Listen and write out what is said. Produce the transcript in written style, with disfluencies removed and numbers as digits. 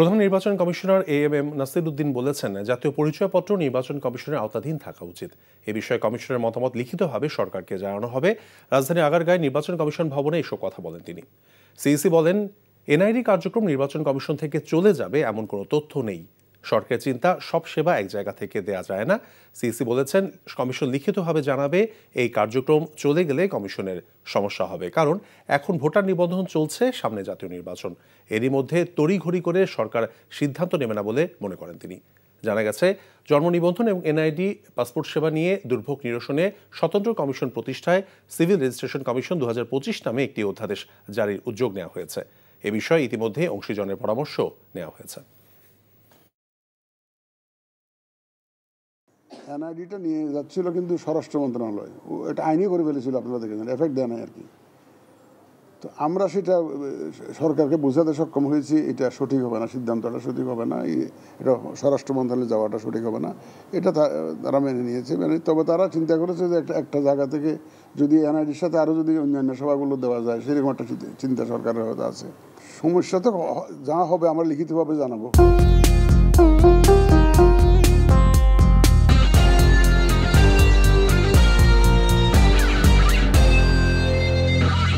প্রধান নির্বাচন commissioner AMM Nasir Uddin বলেছেন, জাতীয় পরিচয়পত্র নির্বাচন কমিশনের আওতাধীন থাকা উচিত। এ বিষয়ে কমিশনের মতামত লিখিতভাবে সরকারকে জানানো হবে। রাজধানী আগারগাঁয় নির্বাচন কমিশন ভবনে এসব কথা বলেন তিনি। সিইসি বলেন, এনআইডি কার্যক্রম নির্বাচন কমিশন থেকে চলে যাবে এমন কোনো তথ্য নেই। সরকারের চিন্তা সব সেবা এক জায়গা থেকে দেয়া যায় না। সিইসি বলেছেন, কমিশন লিখিতভাবে জানাবে এই কার্যক্রম চলে গেলে কমিশনের সমস্যা হবে, কারণ এখন ভোটার নিবন্ধন চলছে, সামনে জাতীয় নির্বাচন। এরই মধ্যে তড়িঘড়ি করে সরকার সিদ্ধান্ত নেবে না বলে মনে করেন তিনি। জানা গেছে, জন্ম নিবন্ধন এবং এনআইডি পাসপোর্ট সেবা নিয়ে দুর্ভোগ নিরসনে স্বতন্ত্র কমিশন প্রতিষ্ঠায় সিভিল রেজিস্ট্রেশন কমিশন 2025 নামে একটি অধ্যাদেশ জারির উদ্যোগ নেওয়া হয়েছে। এ বিষয়ে ইতিমধ্যে অংশীজনের পরামর্শ নেওয়া হয়েছে। এনআইডিটা নিয়ে যাচ্ছিল কিন্তু স্বরাষ্ট্র মন্ত্রণালয় এটা আইনি করে ফেলেছিল, আপনারা দেখেছেন, এফেক্ট দেয় নাই আর কি। তো আমরা সেটা সরকারকে বোঝাতে সক্ষম হয়েছি, এটা সঠিক হবে না, সিদ্ধান্তটা সঠিক হবে না, এটা স্বরাষ্ট্র মন্ত্রণালয়ে যাওয়াটা সঠিক হবে না, এটা তারা মেনে নিয়েছে। তবে তারা চিন্তা করেছে যে একটা জায়গা থেকে যদি এনআইডির সাথে আরও যদি অন্যান্য সেবাগুলো দেওয়া যায়, সেরকম একটা চিন্তা সরকারের হয়তো আছে। সমস্যা তো যা হবে আমরা লিখিতভাবে জানাবো।